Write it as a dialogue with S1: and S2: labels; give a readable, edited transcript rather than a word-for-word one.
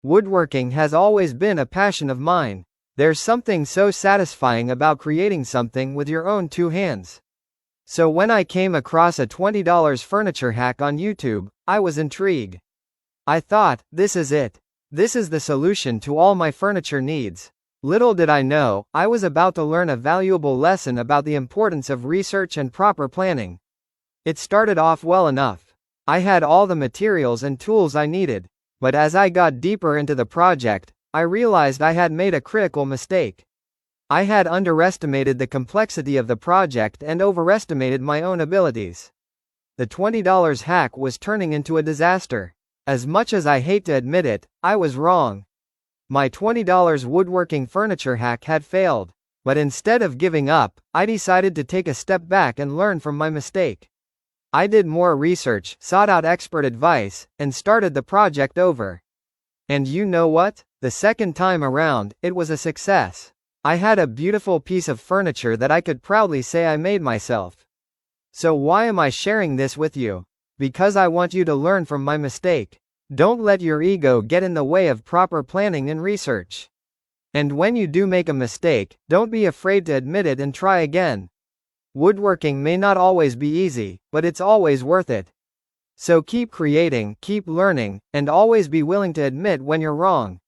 S1: Woodworking has always been a passion of mine. There's something so satisfying about creating something with your own two hands. So when I came across a $20 furniture hack on YouTube, I was intrigued. I thought, this is it. This is the solution to all my furniture needs. Little did I know, I was about to learn a valuable lesson about the importance of research and proper planning. It started off well enough. I had all the materials and tools I needed, but as I got deeper into the project, I realized I had made a critical mistake. I had underestimated the complexity of the project and overestimated my own abilities. The $20 hack was turning into a disaster. As much as I hate to admit it, I was wrong. My $20 woodworking furniture hack had failed, but instead of giving up, I decided to take a step back and learn from my mistake. I did more research, sought out expert advice, and started the project over. And you know what? The second time around, it was a success. I had a beautiful piece of furniture that I could proudly say I made myself. So why am I sharing this with you? Because I want you to learn from my mistake. Don't let your ego get in the way of proper planning and research. And when you do make a mistake, don't be afraid to admit it and try again. Woodworking may not always be easy, but it's always worth it. So keep creating, keep learning, and always be willing to admit when you're wrong.